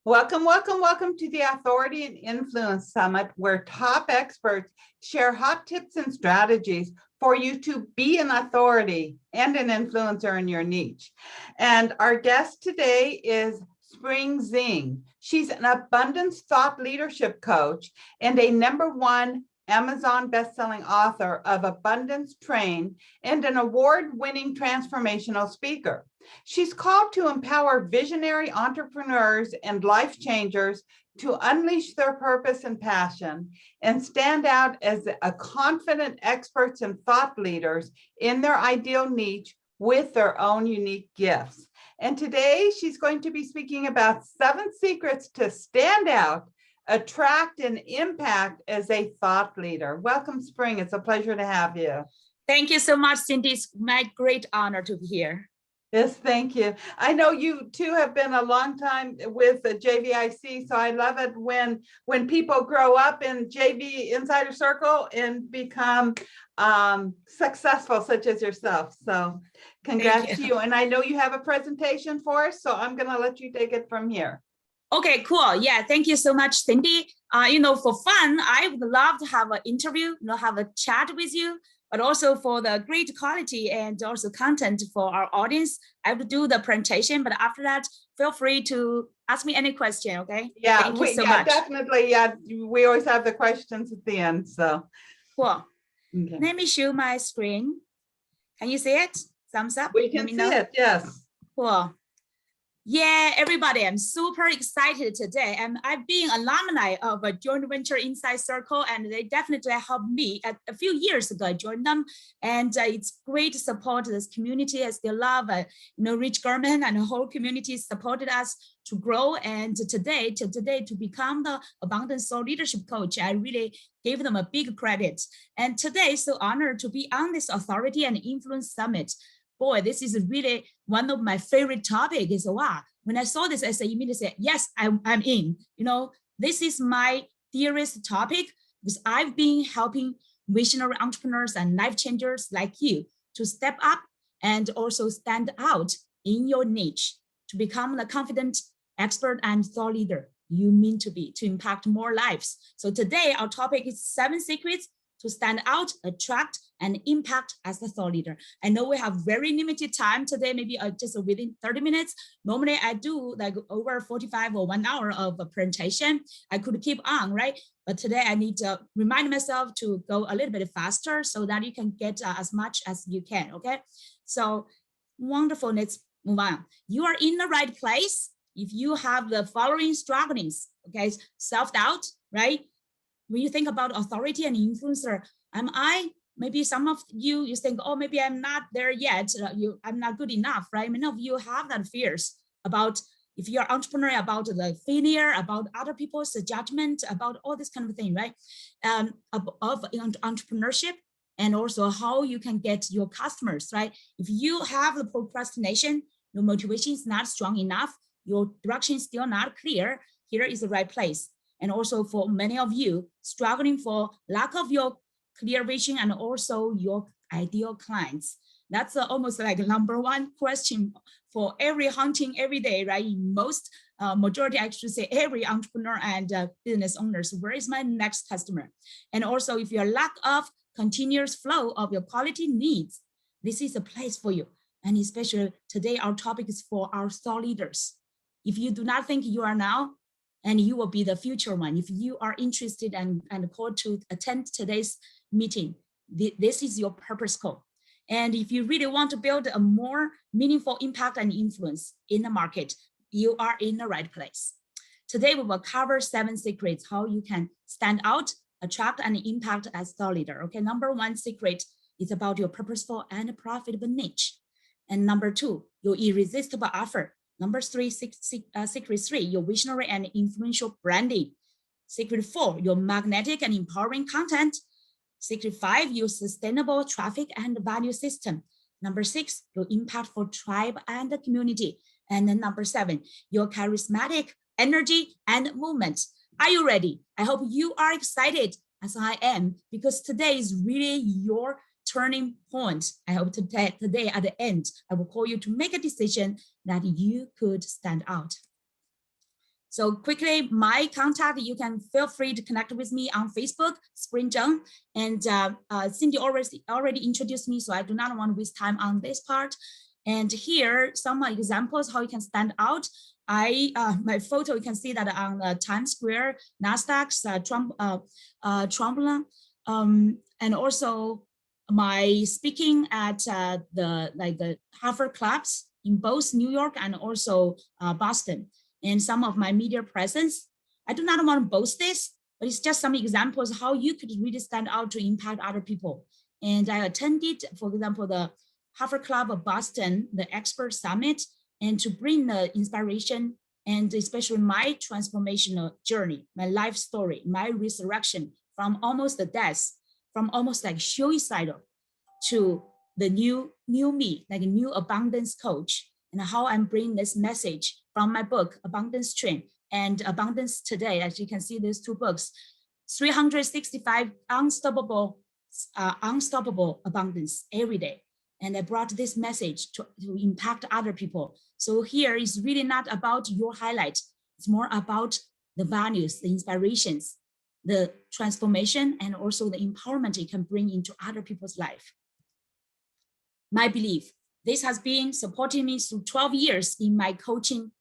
Welcome, welcome, welcome to the Authority and Influence Summit, where top experts share hot tips and strategies for you to be an authority and an influencer in your niche. And our guest today is Zheng. She's an abundance thought leadership coach and a #1 Amazon bestselling author of Abundance Train and an award-winning transformational speaker. She's called to empower visionary entrepreneurs and life changers to unleash their purpose and passion and stand out as a confident experts and thought leaders in their ideal niche with their own unique gifts. And today she's going to be speaking about 7 secrets to stand out, attract, and impact as a thought leader. Welcome, Spring. It's a pleasure to have you. Thank you so much, Cindy. It's my great honor to be here. Yes, thank you. I know you too have been a long time with the JVIC, so I love it when people grow up in JV Insider Circle and become successful, such as yourself. So congrats to you. And I know you have a presentation for us, so I'm going to let you take it from here. Okay, cool. Yeah, thank you so much, Cindy. For fun, I would love to have an interview, have a chat with you, but also for the great quality and also content for our audience, I will do the presentation. But after that, feel free to ask me any question. Okay. Yeah, thank you so much. Definitely. Yeah, we always have the questions at the end. So cool. Okay. Let me show my screen. Can you see it? Thumbs up. We can see it. Yes. Cool. Yeah, everybody, I'm super excited today. I've been alumni of a joint venture Inside Circle, and they definitely helped me. A few years ago, I joined them, and it's great to support this community. I still love, Rich Gorman and the whole community supported us to grow. And today to become the Abundance Soul Leadership Coach, I really gave them a big credit. And today, so honored to be on this Authority and Influence Summit. Boy, this is really one of my favorite topics. Is wow. When I saw this, I said, immediately said, yes, I'm in. This is my dearest topic because I've been helping visionary entrepreneurs and life changers like you to step up and also stand out in your niche to become the confident expert and thought leader you mean to be, to impact more lives. So today, our topic is 7 secrets to stand out, attract, and impact as a thought leader. I know we have very limited time today, maybe just within 30 minutes. Normally I do like over 45 or 1 hour of a presentation. I could keep on, right? But today I need to remind myself to go a little bit faster so that you can get as much as you can, okay? So wonderful, let's move on. You are in the right place if you have the following strugglings, okay? Self-doubt, right? When you think about authority and influencer, maybe some of you think, oh, maybe I'm not there yet. I'm not good enough, right? Many of you have that fears about if you're entrepreneur, about the failure, about other people's judgment, about all this kind of thing, right? Of entrepreneurship and also how you can get your customers, right? If you have the procrastination, your motivation is not strong enough, your direction is still not clear, here is the right place. And also for many of you struggling for lack of your clear vision and also your ideal clients. That's almost like #1 question for every hunting every day, right? In most majority, I should say every entrepreneur and business owners, where is my next customer? And also if your lack of continuous flow of your quality needs, this is a place for you. And especially today, our topic is for our thought leaders. If you do not think you are now, and you will be the future one. If you are interested and called to attend today's meeting, this is your purpose call. And if you really want to build a more meaningful impact and influence in the market, you are in the right place. Today, we will cover 7 secrets, how you can stand out, attract, and impact as thought leader. Okay, #1 secret is about your purposeful and profitable niche. And #2, your irresistible offer. #3, secret 3, your visionary and influential branding. Secret 4, your magnetic and empowering content. Secret 5, your sustainable traffic and value system. #6, your impactful tribe and the community. And then #7, your charismatic energy and movement. Are you ready? I hope you are excited as I am, because today is really your turning point. I hope today at the end, I will call you to make a decision that you could stand out. So quickly, my contact, you can feel free to connect with me on Facebook, Spring Zheng. And Cindy already introduced me, so I do not want to waste time on this part. And here, some examples how you can stand out. My photo, you can see that on Times Square, Nasdaq's Trump, and also my speaking at the Harvard clubs in both New York and also Boston, and some of my media presence. I do not want to boast this, but it's just some examples how you could really stand out to impact other people. And I attended, for example, the Harvard Club of Boston, the Expert Summit, and to bring the inspiration and especially my transformational journey, my life story, my resurrection from almost the death, from almost like suicidal to the new me, like a new abundance coach, and how I'm bringing this message from my book, Abundance Train and Abundance Today. As you can see, these two books, 365 unstoppable abundance every day. And I brought this message to impact other people. So here is really not about your highlight. It's more about the values, the inspirations, the transformation, and also the empowerment it can bring into other people's life. My belief, this has been supporting me through 12 years in my coaching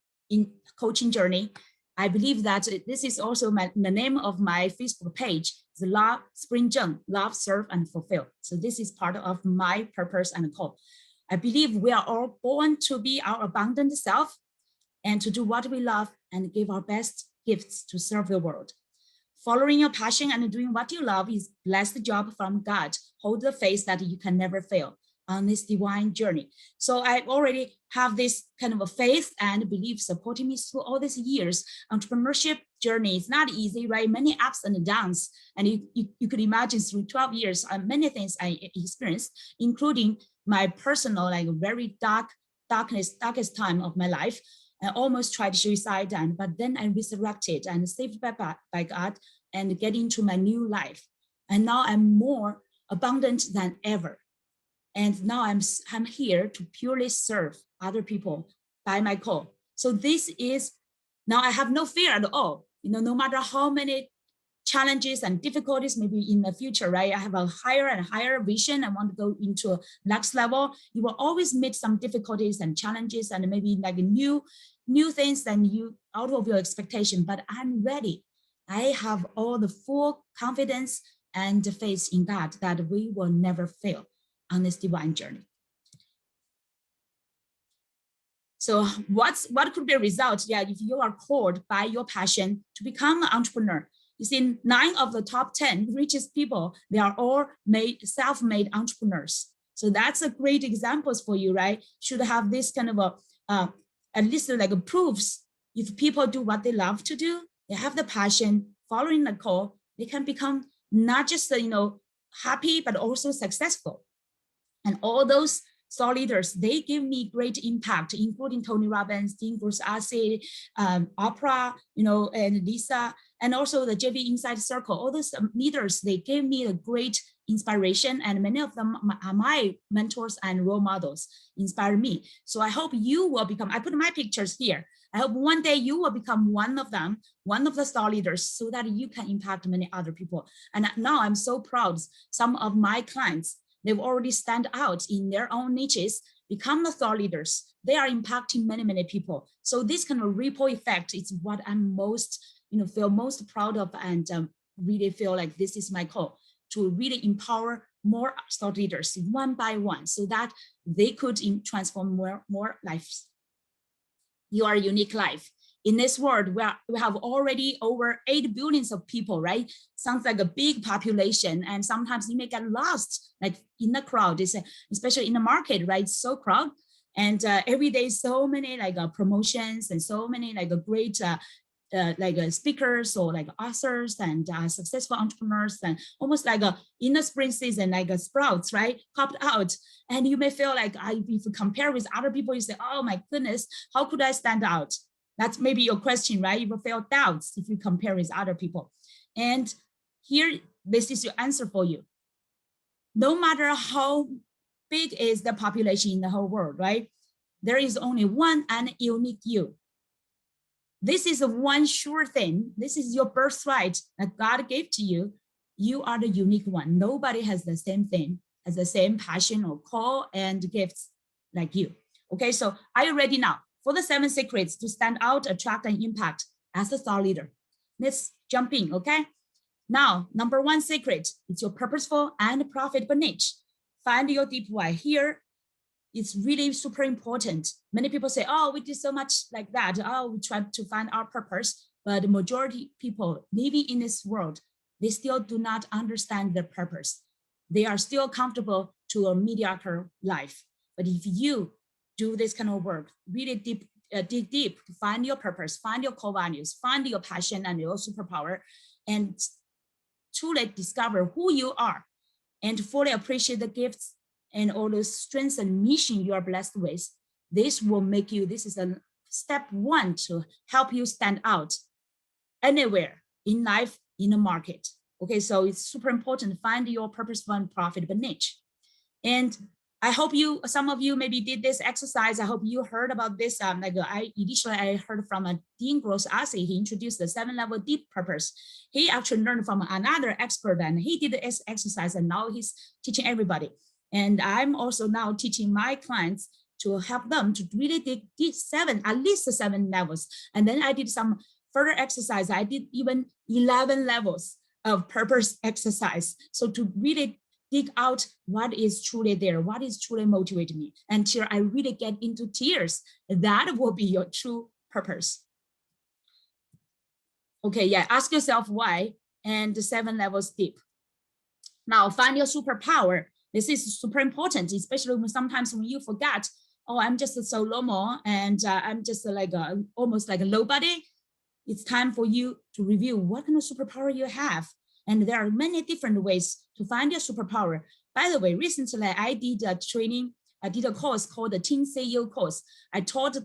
journey. I believe that this is also the name of my Facebook page, the Love Spring Zheng, Love, Serve, and Fulfill. So this is part of my purpose and call. I believe we are all born to be our abundant self and to do what we love and give our best gifts to serve the world. Following your passion and doing what you love is blessed job from God. Hold the faith that you can never fail on this divine journey. So I already have this kind of a faith and belief supporting me through all these years. Entrepreneurship journey is not easy, right? Many ups and downs. And you could imagine through 12 years, many things I experienced, including my personal, like very darkest time of my life. I almost tried suicide, but then I resurrected and saved by God and get into my new life. And now I'm more abundant than ever. And now I'm here to purely serve other people by my call. So this is, now I have no fear at all. No matter how many challenges and difficulties maybe in the future, right? I have a higher and higher vision. I want to go into a next level. You will always meet some difficulties and challenges and maybe like new things than you out of your expectation, but I'm ready. I have all the full confidence and faith in God that we will never fail on this divine journey. So what could be a result? Yeah, if you are called by your passion to become an entrepreneur. You see, 9 of the top 10 richest people, they are all self-made entrepreneurs. So that's a great examples for you, right? Should have this kind of at least like a proofs. If people do what they love to do, they have the passion, following the call, they can become not just happy, but also successful. And all those thought leaders, they give me great impact, including Tony Robbins, Dean Bruce Arce, Oprah, and Lisa, and also the JVIC Inside Circle. All those leaders, they gave me a great inspiration, and many of them are my mentors and role models, inspire me. So I hope you will become, I put my pictures here. I hope one day you will become one of them, one of the thought leaders, so that you can impact many other people. And now I'm so proud, some of my clients, they've already stand out in their own niches, become the thought leaders. They are impacting many, many people. So this kind of ripple effect is what I'm most, feel most proud of, and really feel like this is my call, to really empower more thought leaders one by one, so that they could transform more lives. Your unique life. In this world, we have already over 8 billion of people, right? Sounds like a big population, and sometimes you may get lost, like in the crowd, especially in the market, right? It's so crowded, and every day so many promotions and so many great speakers or authors and successful entrepreneurs, and almost in the spring season, sprouts, right, popped out. And you may feel like if you compare with other people, you say, oh my goodness, how could I stand out? That's maybe your question, right? You will feel doubts if you compare with other people. And here, this is your answer for you. No matter how big is the population in the whole world, right? There is only one and unique you. This is the one sure thing. This is your birthright that God gave to you. You are the unique one. Nobody has the same thing, has the same passion or call and gifts like you. Okay, so are you ready now for the 7 secrets to stand out, attract, and impact as a thought leader? Let's jump in, okay? Now, number 1 secret is your purposeful and profitable niche. Find your deep why. Here, it's really super important. Many people say, oh, we do so much like that. Oh, we try to find our purpose. But the majority of people living in this world, they still do not understand their purpose. They are still comfortable to a mediocre life. But if you do this kind of work, really dig deep, find your purpose, find your core values, find your passion and your superpower, and truly discover who you are and fully appreciate the gifts and all those strengths and mission you are blessed with. This will make you, this is a step 1 to help you stand out anywhere in life, in the market. Okay, so it's super important to find your purposeful and profitable niche. And I hope some of you maybe did this exercise. I hope you heard about this. I heard from Dean Gross Assey. He introduced the 7-level deep purpose. He actually learned from another expert and he did this exercise and now he's teaching everybody. And I'm also now teaching my clients to help them to really dig at least 7 levels. And then I did some further exercise. I did even 11 levels of purpose exercise. So to really dig out what is truly there, what is truly motivating me until I really get into tears. That will be your true purpose. Okay, yeah, ask yourself why and the 7 levels deep. Now find your superpower. This is super important, especially when sometimes when you forget, oh, I'm just so normal and I'm just almost like a nobody. It's time for you to review what kind of superpower you have. And there are many different ways to find your superpower. By the way, recently I did a training. I did a course called the Teen CEO course. I taught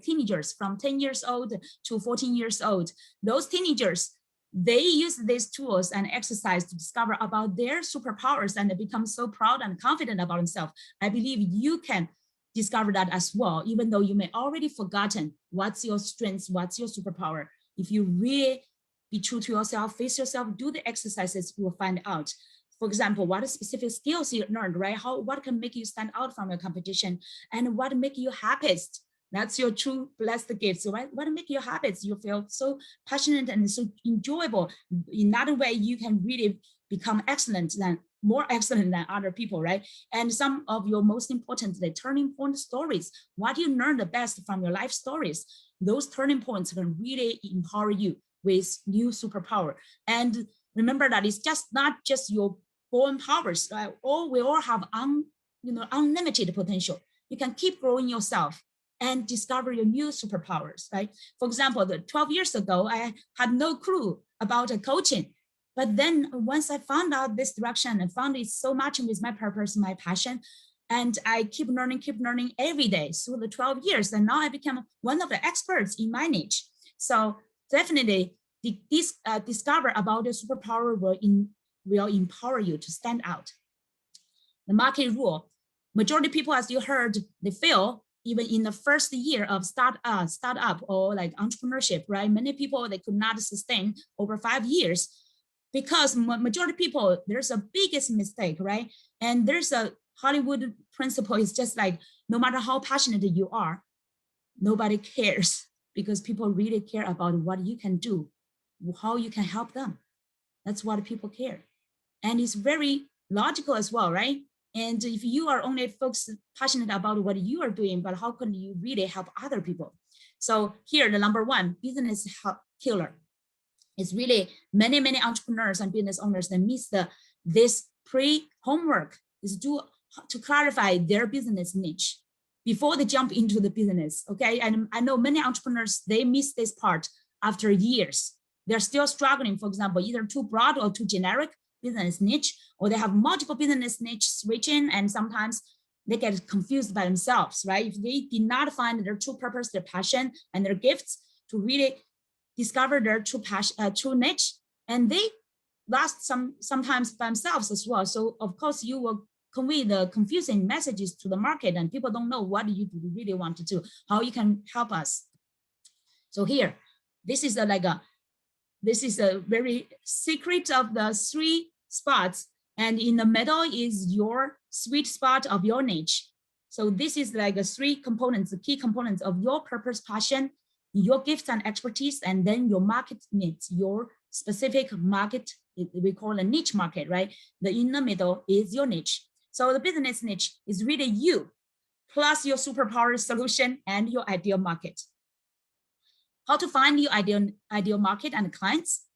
teenagers from 10 years old to 14 years old. Those teenagers, they use these tools and exercise to discover about their superpowers and they become so proud and confident about themselves. I believe you can discover that as well, even though you may already forgotten what's your strengths, what's your superpower. If you really be true to yourself, face yourself, do the exercises, you will find out. For example, what specific skills you learned, right? What can make you stand out from your competition and what make you happiest? That's your true blessed gifts, right? What make you happiest? You feel so passionate and so enjoyable. In that way, you can really become more excellent than other people, right? And some of your most important, the turning point stories, what you learn the best from your life stories, those turning points can really empower you with new superpower. And remember that it's just not just your born powers, right? We all have unlimited potential. You can keep growing yourself and discover your new superpowers, right? For example, 12 years ago, I had no clue about coaching. But then once I found out this direction and found it so much with my purpose, my passion, and I keep learning every day through the 12 years. And now I become one of the experts in my niche. So definitely discover about the superpower will empower you to stand out. The market rule, majority of people, as you heard, they fail even in the first year of startup or like entrepreneurship, right? Many people, they could not sustain over 5 years because majority of people, there's a biggest mistake, right? And there's a Hollywood principle is just like, no matter how passionate you are, nobody cares because people really care about what you can do, how you can help them. That's what people care. And it's very logical as well, right? And if you are only folks passionate about what you are doing, but how can you really help other people? So here, the number 1, business killer. It's really many entrepreneurs and business owners that miss this pre-homework is to clarify their business niche before they jump into the business, okay? And I know many entrepreneurs, they miss this part after years. They're still struggling, for example, either too broad or too generic business niche, or they have multiple business niche switching, and sometimes they get confused by themselves, right? If they did not find their true purpose, their passion, and their gifts to really discover their true passion, true niche, and they lost sometimes by themselves as well. So of course you will convey the confusing messages to the market, and people don't know what you really want to do, how you can help us. So here, this is a very secret of the 3 spots. And in the middle is your sweet spot of your niche. So this is like a 3 components, the key components of your purpose, passion, your gifts and expertise, and then your market needs, your specific market, we call a niche market, right? The in the middle is your niche. So the business niche is really you, plus your superpower solution and your ideal market. How to find your ideal market and clients?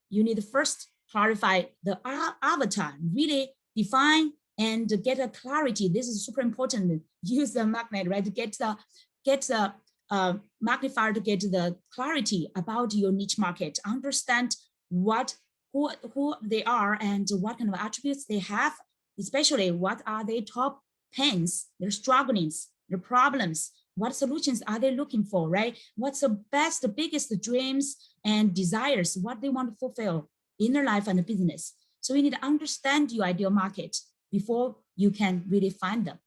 You need to first clarify the avatar, really define and get a clarity. This is super important. Use the magnet, right? To get the magnifier to get the clarity about your niche market. Understand who they are and what kind of attributes they have, especially what are their top pains, their strugglings, their problems, what solutions are they looking for, right? What's the best, the biggest dreams and desires, what they want to fulfill in their life and the business. So you need to understand your ideal market before you can really find them.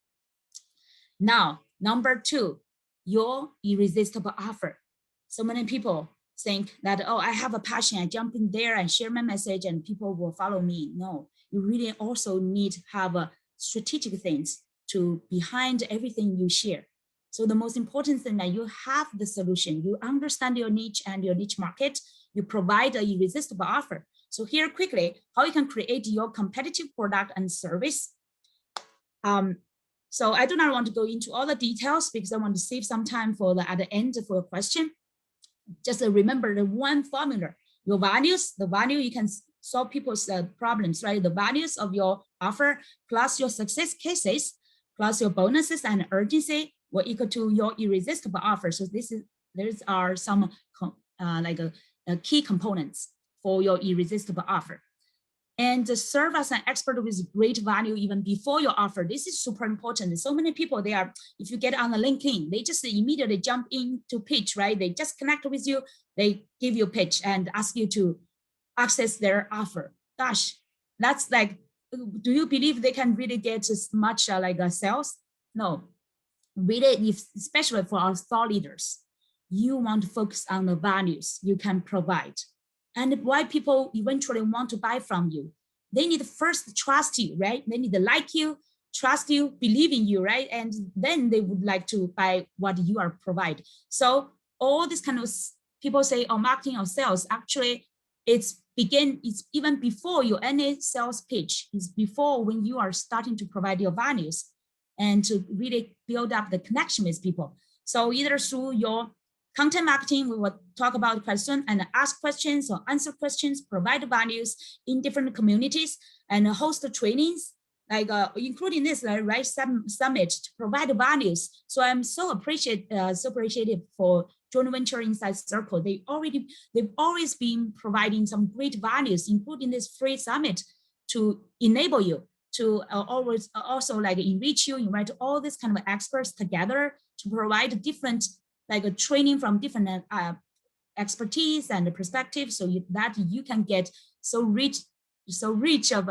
Now, number 2, your irresistible offer. So many people think that, oh, I have a passion, I jump in there and share my message and people will follow me. No, you really also need to have a strategic things to behind everything you share. So the most important thing that you have the solution, you understand your niche and your niche market, you provide an irresistible offer. So here quickly, how you can create your competitive product and service. So I do not want to go into all the details because I want to save some time at the end for a question. Just remember the one formula, your values, the value you can solve people's problems, right? The values of your offer plus your success cases, plus your bonuses and urgency will equal to your irresistible offer. So these are some key components for your irresistible offer. And serve as an expert with great value even before your offer. This is super important. So many people, if you get on the LinkedIn, they just immediately jump in to pitch, right? They just connect with you, they give you a pitch and ask you to access their offer. Gosh, that's like, do you believe they can really get as much sales? No, really, especially for our thought leaders, you want to focus on the values you can provide. And why people eventually want to buy from you. They need to first trust you, right? They need to like you, trust you, believe in you, right? And then they would like to buy what you are provide. So all this kind of people say, oh, marketing or sales, actually it's even before your any sales pitch. It's before when you are starting to provide your values and to really build up the connection with people. So either through your content marketing, we will talk about questions and ask questions or answer questions, provide values in different communities and host trainings, including this right summit to provide values. So I'm so appreciative for Joint Venture Inside Circle. They've always been providing some great values, including this free summit to enable you to always also enrich you, invite all these kind of experts together to provide different a training from different expertise and perspectives, so that you can get so rich of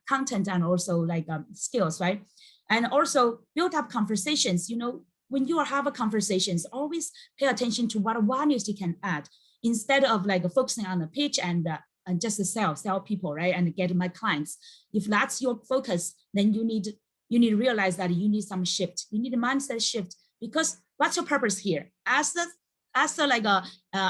content and also skills, right? And also build up conversations. You know, when you have conversations, always pay attention to what values you can add instead of focusing on the pitch and just sell people, right? And get my clients. If that's your focus, then you need to realize that you need some shift. You need a mindset shift, because what's your purpose here? As a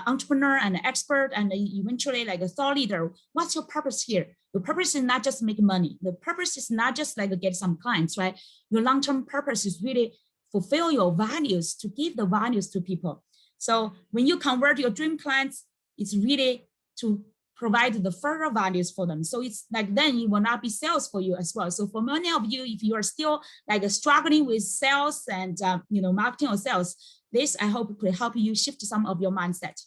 entrepreneur and an expert and eventually a thought leader, what's your purpose here? Your purpose is not just make money. The purpose is not just get some clients, right? Your long-term purpose is really fulfill your values, to give the values to people. So when you convert your dream clients, it's really to provide the further values for them. So it's then it will not be sales for you as well. So for many of you, if you are still struggling with sales and marketing or sales, this I hope could help you shift some of your mindset.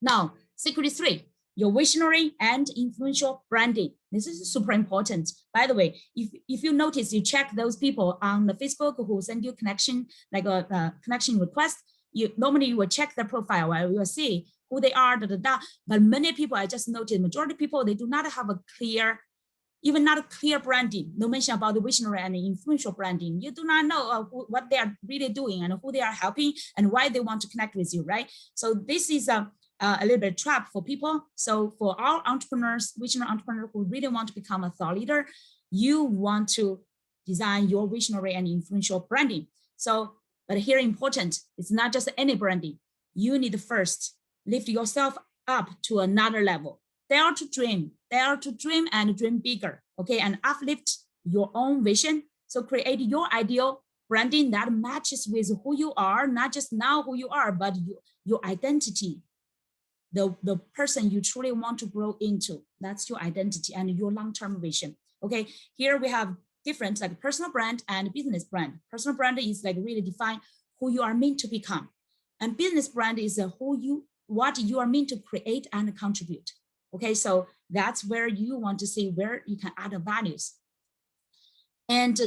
Now, secret 3, your visionary and influential branding. This is super important. By the way, if you notice, you check those people on the Facebook who send you connection, a connection request, you normally will check their profile, where you will see who they are, but many people, I just noticed, majority of people, they do not have a clear even not a clear branding, no mention about the visionary and influential branding. You do not know what they are really doing and who they are helping and why they want to connect with you, right? So this is a little bit trap for people. So for our entrepreneurs, visionary entrepreneurs who really want to become a thought leader, you want to design your visionary and influential branding. So, but here important, it's not just any branding. You need to first lift yourself up to another level. Dare to dream and dream bigger, okay? And uplift your own vision. So create your ideal branding that matches with who you are, not just now who you are, but your identity, the person you truly want to grow into. That's your identity and your long-term vision, okay? Here we have different like personal brand and business brand. Personal brand is like really define who you are meant to become. And business brand is what you are meant to create and contribute. Okay, so that's where you want to see where you can add values. And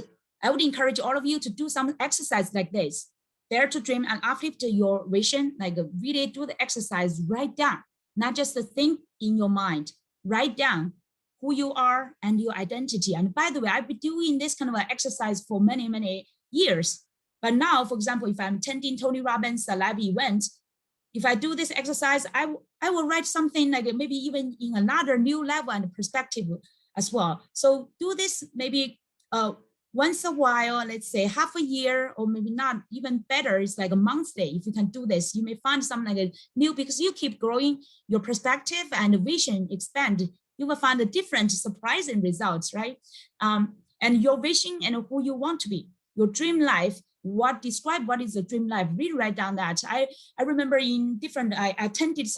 I would encourage all of you to do some exercise like this. Dare to dream and uplift your vision, like really do the exercise, write down, not just the think in your mind, write down who you are and your identity. And by the way, I've been doing this kind of an exercise for many, many years. But now, for example, if I'm attending Tony Robbins' live event, if I do this exercise, I will write something like maybe even in another new level and perspective as well. So do this maybe once a while, let's say half a year, or maybe not, even better, it's like a monthly. If you can do this, you may find something like new because you keep growing, your perspective and vision expand. You will find a different surprising results, right? And your vision and who you want to be, your dream life, describe what is a dream life, really write down that. I remember in different, I attended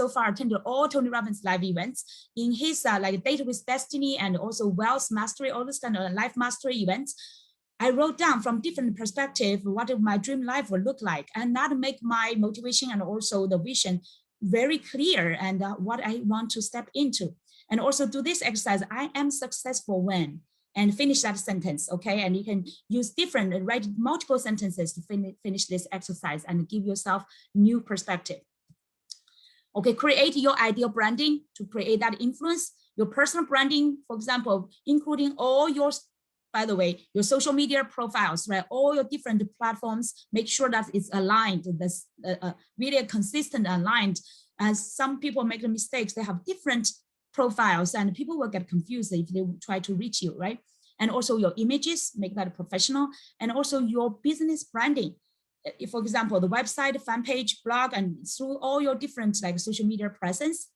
all Tony Robbins live events in his like Date with Destiny and also Wealth Mastery, all this kind of life mastery events. I wrote down from different perspectives what my dream life would look like, and that make my motivation and also the vision very clear and what I want to step into. And also do this exercise, I am successful when, and finish that sentence, okay? And you can use write multiple sentences to finish this exercise and give yourself new perspective. Okay, create your ideal branding to create that influence. Your personal branding, for example, including all your, by the way, your social media profiles, right? All your different platforms, make sure that it's aligned, that's really consistent, aligned. As some people make the mistakes, they have different profiles and people will get confused if they try to reach you, right? And also your images, make that professional, and also your business branding. If, for example, the website, fan page, blog, and through all your different like social media presence.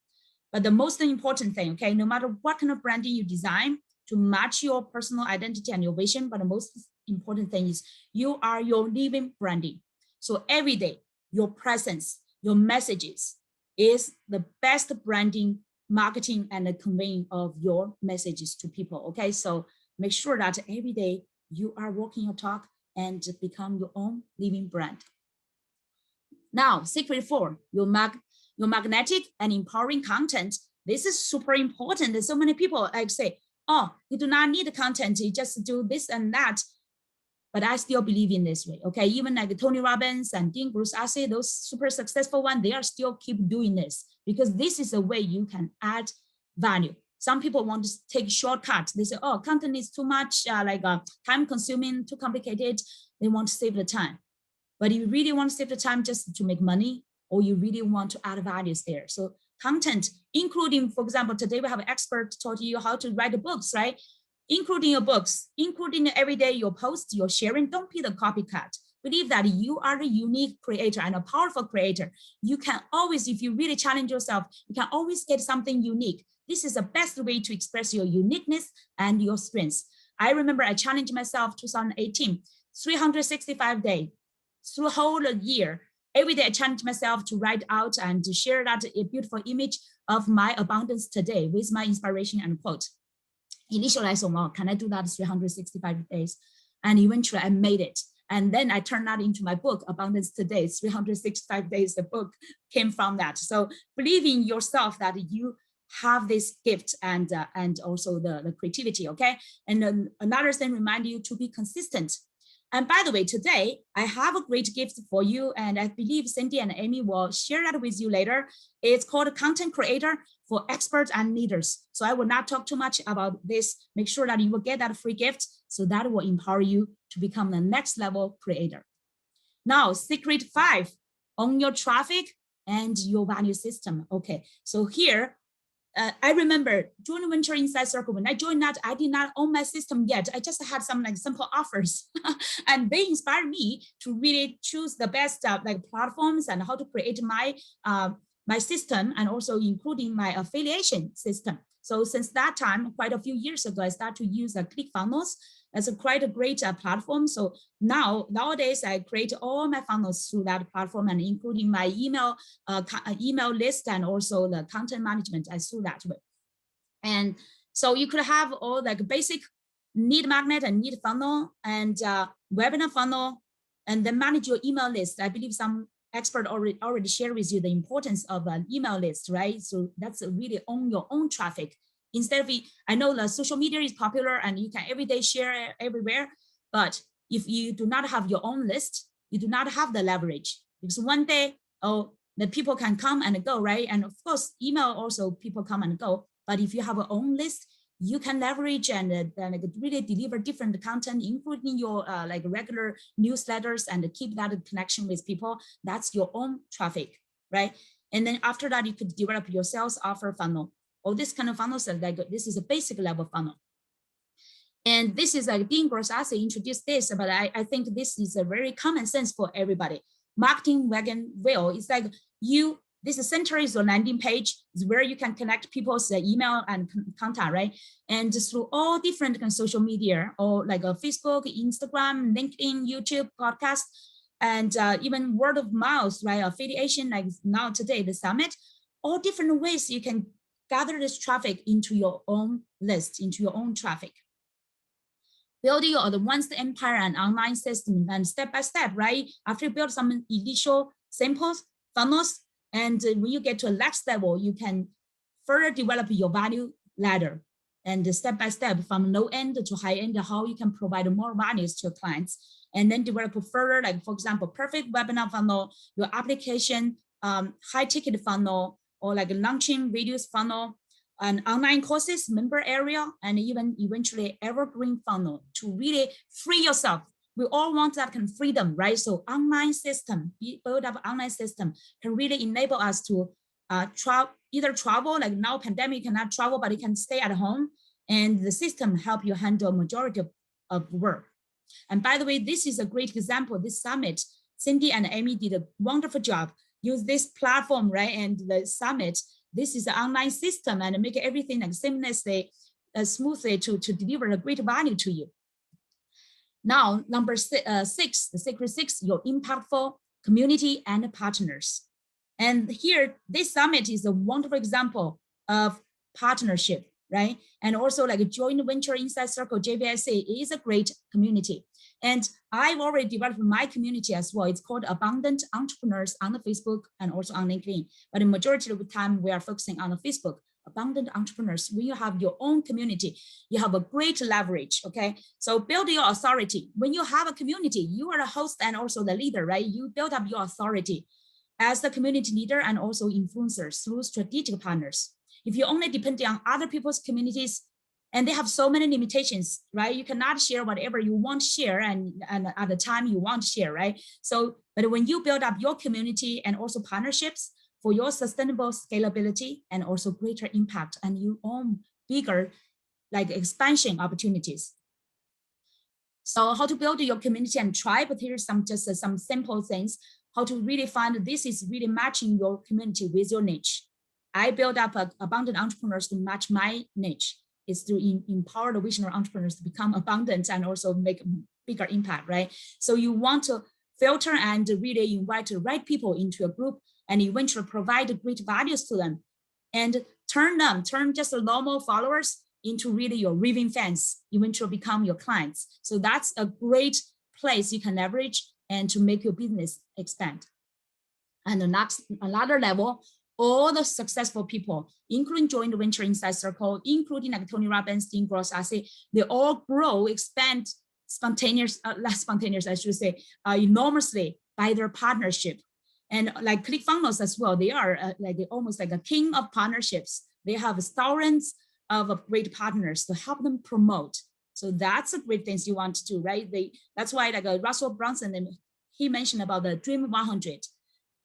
But the most important thing, okay, no matter what kind of branding you design to match your personal identity and your vision, but the most important thing is you are your living branding. So every day, your presence, your messages is the best branding, marketing, and the conveying of your messages to people, okay? So make sure that every day you are walking your talk and become your own living brand. Now, secret 4, your magnetic and empowering content. This is super important. There's so many people like say, oh, you do not need the content, you just do this and that. But I still believe in this way, okay? Even like Tony Robbins and Dean Bruce Ashe, those super successful ones, they are still keep doing this because this is a way you can add value. Some people want to take shortcuts. They say, oh, content is too much, time consuming, too complicated. They want to save the time. But you really want to save the time just to make money, or you really want to add values there. So content, including, for example, today we have an expert taught you how to write the books, right? Including your books, including every day your posts, your sharing, don't be the copycat. Believe that you are a unique creator and a powerful creator. You can always, if you really challenge yourself, you can always get something unique. This is the best way to express your uniqueness and your strengths. I remember I challenged myself 2018, 365 days, through the whole year. Every day I challenge myself to write out and to share that a beautiful image of my abundance today with my inspiration and quote. Initially I thought, well, can I do that 365 days? And eventually I made it. And then I turned that into my book, Abundance Today, 365 days, the book came from that. So believe in yourself that you have this gift and also the creativity, okay? And then another thing, remind you to be consistent. And by the way, today I have a great gift for you, and I believe Cindy and Amy will share that with you later. It's called Content Creator for Experts and Leaders. So I will not talk too much about this. Make sure that you will get that free gift, so that will empower you to become the next level creator. Now, secret 5, own your traffic and your value system. Okay, so here, I remember joint venture inside circle. When I joined that, I did not own my system yet. I just had some like simple offers, and they inspired me to really choose the best like platforms and how to create my my system, and also including my affiliation system. So since that time, quite a few years ago, I started to use ClickFunnels as quite a great platform. So nowadays, I create all my funnels through that platform, and including my email list, and also the content management I through that way. And so you could have all like basic lead magnet and lead funnel and webinar funnel, and then manage your email list. I believe some expert already shared with you the importance of an email list, right? So that's really own your own traffic. Instead of, I know the social media is popular and you can every day share everywhere, but if you do not have your own list, you do not have the leverage, because one day, the people can come and go, right? And of course, email also people come and go, but if you have your own list, you can leverage and really deliver different content, including your like regular newsletters, and keep that connection with people. That's your own traffic, right? And then after that, you could develop your sales offer funnel. All this kind of funnels, like this is a basic level funnel. And this is like Dean Grossassi introduced this, but I think this is a very common sense for everybody. Marketing wagon wheel is like this center is your landing page, is where you can connect people's email and contact, right? And through all different kind of social media, or like Facebook, Instagram, LinkedIn, YouTube, podcast, and even word of mouth, right? Affiliation, like now today, the summit, all different ways you can gather this traffic into your own list, into your own traffic. Building your advanced empire and online system, and step by step, right? After you build some initial samples, funnels, and when you get to a next level, you can further develop your value ladder, and step by step from low end to high end, how you can provide more values to your clients, and then develop further, like for example, perfect webinar funnel, your application, high ticket funnel, or like launching videos funnel, and online courses, member area, and even eventually evergreen funnel to really free yourself. We all want that kind of freedom, right? So online system, build up online system can really enable us to either travel, like now pandemic cannot travel, but you can stay at home, and the system help you handle majority of work. And by the way, this is a great example. This summit, Cindy and Amy did a wonderful job. Use this platform, right? And the summit, this is an online system, and make everything like seamlessly, smoothly to deliver a great value to you. Now, number 6, the secret 6, your impactful community and partners. And here, this summit is a wonderful example of partnership, right? And also like a joint venture inside circle, JVIC is a great community. And I've already developed my community as well. It's called Abundant Entrepreneurs on the Facebook and also on LinkedIn. But the majority of the time, we are focusing on the Facebook. Abundant Entrepreneurs, when you have your own community, you have a great leverage, okay? So build your authority. When you have a community, you are the host and also the leader, right? You build up your authority as the community leader and also influencers through strategic partners. If you only depend on other people's communities, and they have so many limitations, right? You cannot share whatever you want to share and at the time you want to share, right? So, but when you build up your community and also partnerships, for your sustainable scalability and also greater impact, and you own bigger like expansion opportunities. So how to build your community and tribe, but here's some simple things, how to really find this is really matching your community with your niche. I built up abundant entrepreneurs to match my niche. Is to empower the visionary entrepreneurs to become abundant and also make bigger impact, right? So you want to filter and really invite the right people into your group, and eventually provide great values to them, and turn just the normal followers into really your raving fans, eventually become your clients. So that's a great place you can leverage and to make your business expand. And another level, all the successful people, including joint venture inside circle, including like Tony Robbins, Dean Grossassi, they all grow, expand less spontaneous, I should say, enormously by their partnership. And like ClickFunnels as well, they are almost like a king of partnerships. They have thousands of great partners to help them promote. So that's a great things you want to do, right? That's why like Russell Brunson, and he mentioned about the Dream 100.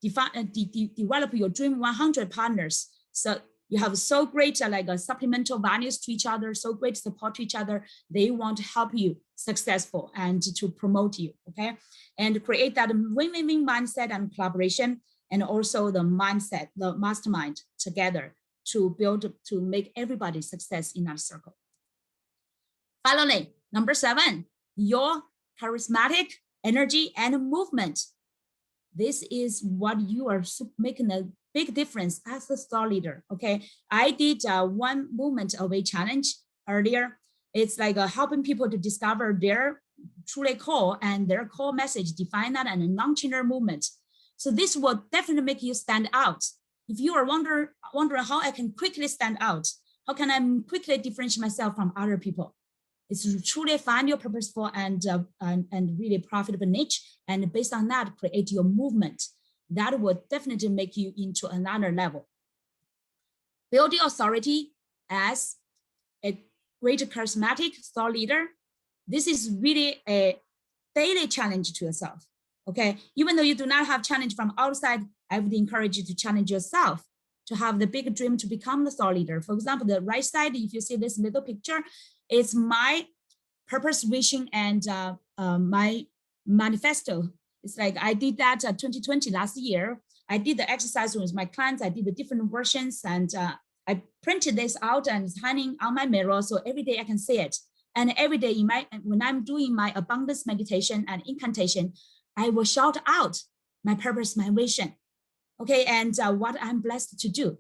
Develop your Dream 100 partners. So you have so great supplemental values to each other, so great support to each other. They want to help you successful and to promote you, okay? And create that win-win mindset and collaboration, and also the mindset, the mastermind together to build, to make everybody success in that circle. Finally, number 7, your charismatic energy and movement. This is what you are making a big difference as a thought leader, okay? I did one movement away challenge earlier. It's like helping people to discover their truly core and their core message, define that, and launching their movement. So this will definitely make you stand out. If you are wondering how I can quickly stand out, how can I quickly differentiate myself from other people? It's to truly find your purposeful and really profitable niche, and based on that, create your movement. That will definitely make you into another level. Building authority as a great charismatic thought leader. This is really a daily challenge to yourself, okay? Even though you do not have challenge from outside, I would encourage you to challenge yourself to have the big dream to become the thought leader. For example, the right side, if you see this little picture, it's my purpose, vision, and my manifesto. It's like I did that 2020 last year. I did the exercise with my clients. I did the different versions, and I printed this out and it's hanging on my mirror, so every day I can see it. And every day when I'm doing my abundance meditation and incantation, I will shout out my purpose, my vision, okay, and what I'm blessed to do.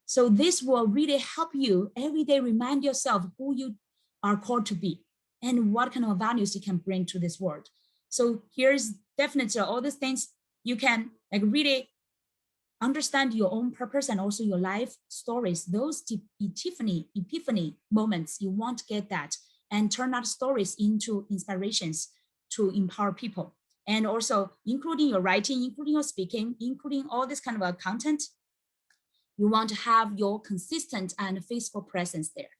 So this will really help you every day remind yourself who you are called to be and what kind of values you can bring to this world. So here's definitely all these things you can like really understand your own purpose and also your life stories, those epiphany moments. You want to get that and turn out stories into inspirations to empower people. And also including your writing, including your speaking, including all this kind of content. You want to have your consistent and faithful presence there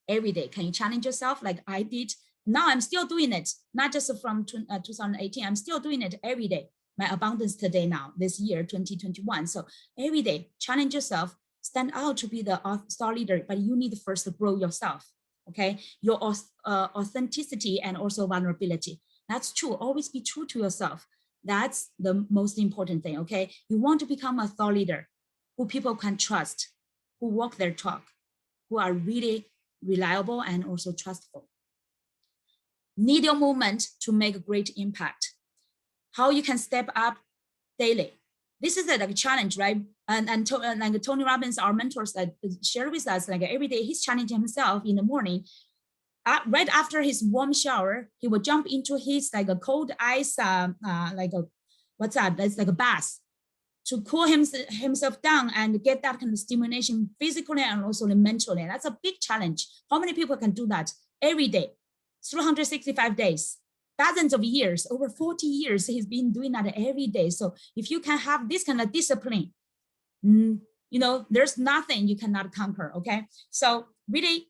every day. Can you challenge yourself like I did? Now I'm still doing it, not just from 2018, I'm still doing it every day. My abundance today now, this year, 2021. So every day, challenge yourself, stand out to be the thought leader, but you need first to grow yourself, okay? Your authenticity and also vulnerability. That's true, always be true to yourself. That's the most important thing, okay? You want to become a thought leader who people can trust, who walk their talk, who are really reliable and also trustful. Need your movement to make a great impact. How you can step up daily. This is like a challenge, right? And like Tony Robbins, our mentors, share with us, like every day he's challenging himself in the morning. Right after his warm shower, he will jump into his like a cold ice, what's that? That's like a bath to cool himself down and get that kind of stimulation physically and also mentally. That's a big challenge. How many people can do that every day, 365 days? Dozens of years, over 40 years, he's been doing that every day. So if you can have this kind of discipline, you know, there's nothing you cannot conquer, okay? So really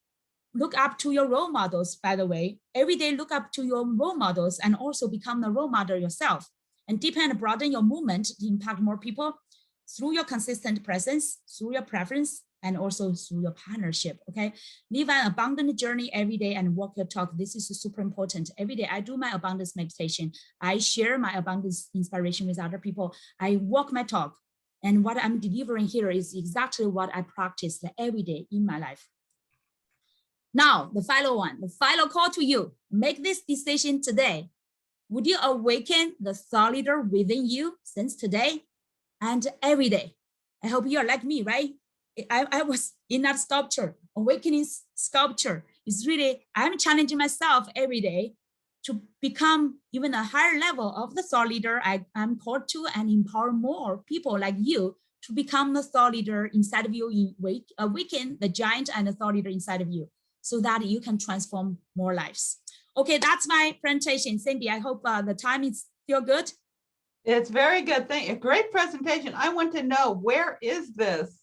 look up to your role models, by the way. Every day, look up to your role models and also become a role model yourself and deepen and broaden your movement to impact more people through your consistent presence, through your preference, and also through your partnership, okay? Live an abundant journey every day and walk your talk. This is super important. Every day I do my abundance meditation. I share my abundance inspiration with other people. I walk my talk. And what I'm delivering here is exactly what I practice every day in my life. Now, the final one, the final call to you, make this decision today. Would you awaken the thought leader within you since today and every day? I hope you are like me, right? I was in that sculpture, awakening sculpture. It's really, I'm challenging myself every day to become even a higher level of the thought leader I'm called to and empower more people like you to become the thought leader inside of you, awaken the giant and the thought leader inside of you so that you can transform more lives. Okay, that's my presentation. Cindy, I hope the time is still good. It's very good. Thank you. Great presentation. I want to know, where is this?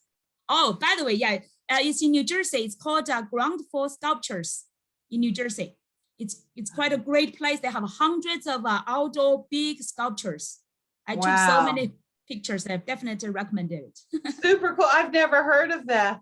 Oh, by the way, yeah, it's in New Jersey. It's called Ground for Sculptures in New Jersey. It's quite a great place. They have hundreds of outdoor big sculptures. I took so Wow. many pictures. I definitely recommend it. Super cool. I've never heard of that.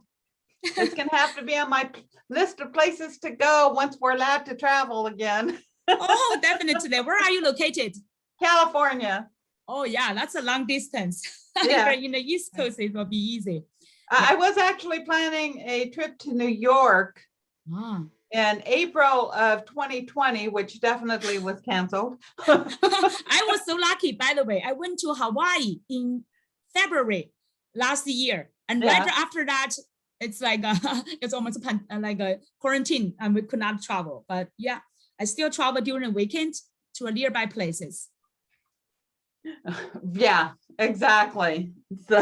It's going to have to be on my list of places to go once we're allowed to travel again. Oh, definitely. Where are you located? California. Oh, yeah, that's a long distance. Yeah. If you're in the East Coast, it will be easy. I was actually planning a trip to New York Ah. in April of 2020, which definitely was canceled. I was so lucky, by the way. I went to Hawaii in February last year. And right after that, it's like it's almost like a quarantine and we could not travel. But yeah, I still travel during the weekend to nearby places. Yeah, exactly. So,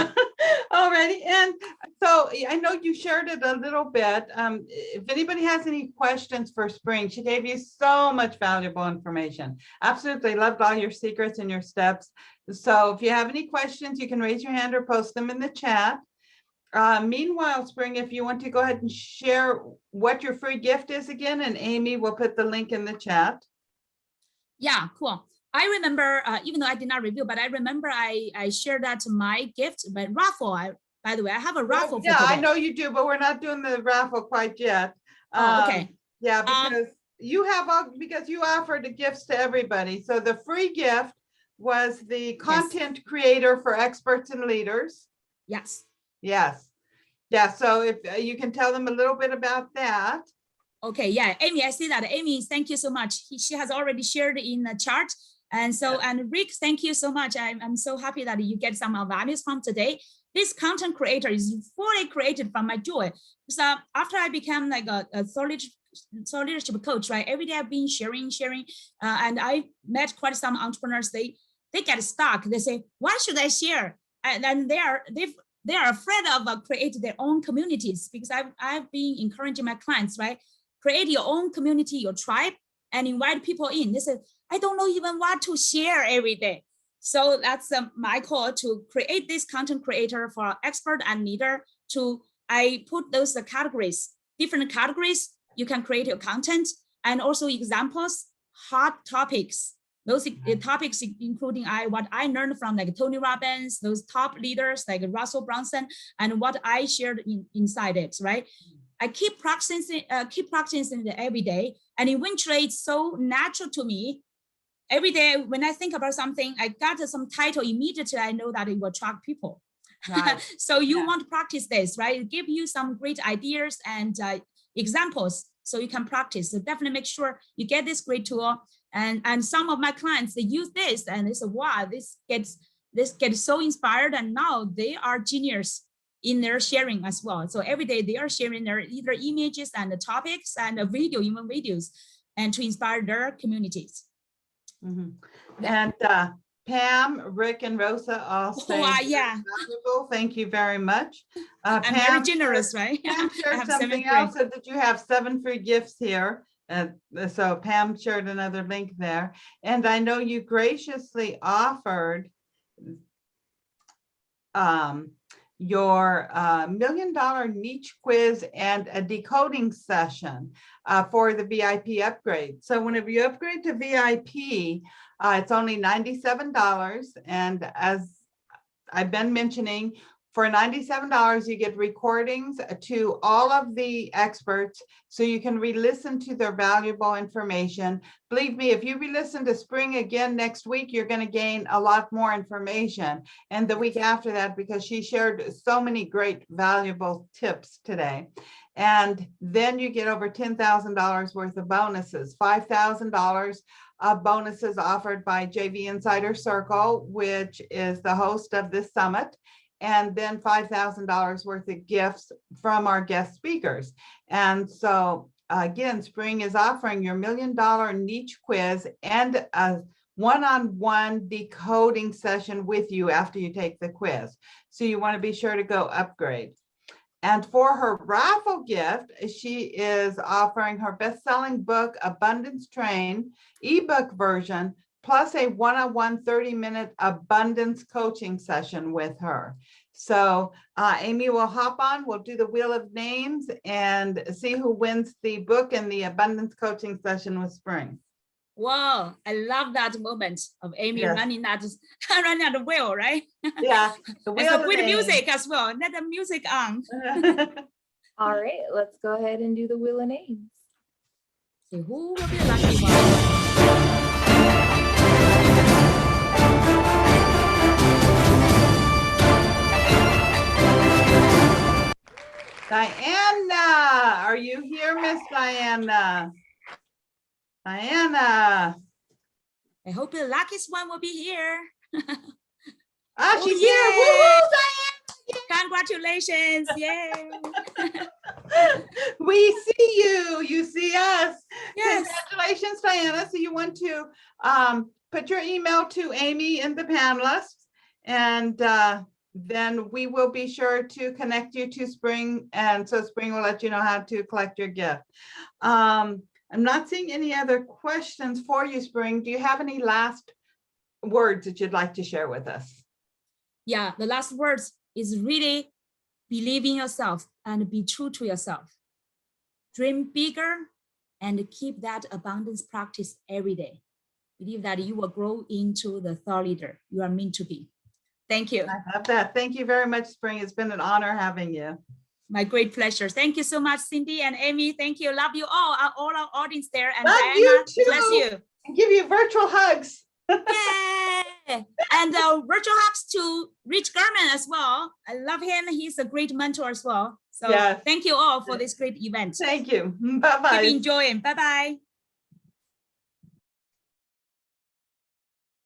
alrighty. And so I know you shared it a little bit. If anybody has any questions for Spring, she gave you so much valuable information. Absolutely loved all your secrets and your steps. So if you have any questions, you can raise your hand or post them in the chat. Meanwhile, Spring, if you want to go ahead and share what your free gift is again, and Amy will put the link in the chat. Yeah, cool. I remember, even though I did not review, but I remember I shared that my gift, but raffle. By the way, I have a raffle. Yeah, I know you do, but we're not doing the raffle quite yet. Oh, okay. Yeah, because you offered the gifts to everybody. So the free gift was the content creator for experts and leaders. Yes. Yes. Yeah. So if you can tell them a little bit about that. Okay. Yeah. Amy, I see that. Amy, thank you so much. She has already shared in the chart. And so, and Rick, thank you so much. I'm so happy that you get some values from today. This content creator is fully created from my joy. So after I became like a thought leadership coach, right? Every day I've been sharing, and I met quite some entrepreneurs. They get stuck. They say, why should I share? And then they are afraid of creating their own communities, because I've been encouraging my clients, right? Create your own community, your tribe, and invite people in. They said, I don't know even what to share every day. So that's my call to create this content creator for expert and leader. I put those categories, different categories. You can create your content, and also examples, hot topics. Those topics including what I learned from like Tony Robbins, those top leaders like Russell Brunson, and what I shared inside it, right? I keep practicing it every day, and eventually it's so natural to me. Every day when I think about something, I got some title immediately. I know that it will attract people. Right. So you want to practice this, right? Give you some great ideas and examples so you can practice. So definitely make sure you get this great tool. And some of my clients, they use this and they say, wow, this gets so inspired, and now they are genius in their sharing as well. So every day they are sharing their either images and the topics and a video, even videos, and to inspire their communities. Mm-hmm. And Pam, Rick, and Rosa all say, valuable. Thank you very much. I'm Pam, very generous, right? Pam shared something else, so that you have 7 free gifts here. So Pam shared another link there. And I know you graciously offered your $1 million niche quiz and a decoding session for the VIP upgrade. So whenever you upgrade to VIP, it's only $97. And as I've been mentioning, for $97, you get recordings to all of the experts, so you can re-listen to their valuable information. Believe me, if you re-listen to Spring again next week, you're going to gain a lot more information. And the week after that, because she shared so many great valuable tips today. And then you get over $10,000 worth of bonuses, $5,000 of bonuses offered by JV Insider Circle, which is the host of this summit, and then $5,000 worth of gifts from our guest speakers. And so again, Spring is offering your $1 million niche quiz and a one-on-one decoding session with you after you take the quiz. So you want to be sure to go upgrade. And for her raffle gift, she is offering her best-selling book, Abundance Train, ebook version, plus a one-on-one 30-minute abundance coaching session with her. So Amy will hop on, we'll do the wheel of names and see who wins the book and the abundance coaching session with Spring. Wow, I love that moment of Amy Yes. running that the wheel, right? Yeah, the There's wheel a of good names. music as well. Let the music on. All right, let's go ahead and do the wheel of names. See who will be the lucky one. Diana, are you here, Miss Diana? Diana. I hope the luckiest one will be here. Ah, Oh, she's yay. here. Woohoo, Congratulations. Yay. Diana. We see you. You see us. Yes. Congratulations, Diana. So you want to put your email to Amy and the panelists, and then we will be sure to connect you to Spring, and so Spring will let you know how to collect your gift. I'm not seeing any other questions for you, Spring. Do you have any last words that you'd like to share with us? Yeah, the last words is really believe in yourself and be true to yourself. Dream bigger and keep that abundance practice every day. Believe that you will grow into the thought leader you are meant to be. Thank you. I love that. Thank you very much, Spring. It's been an honor having you. My great pleasure. Thank you so much, Cindy and Amy. Thank you. Love you all our audience there. And Love Diana, you too. bless you. And give you virtual hugs. Yay! And virtual hugs to Rich Garman as well. I love him. He's a great mentor as well. So Yes. thank you all for this great event. Thank you. Bye-bye. Keep enjoying. Bye-bye.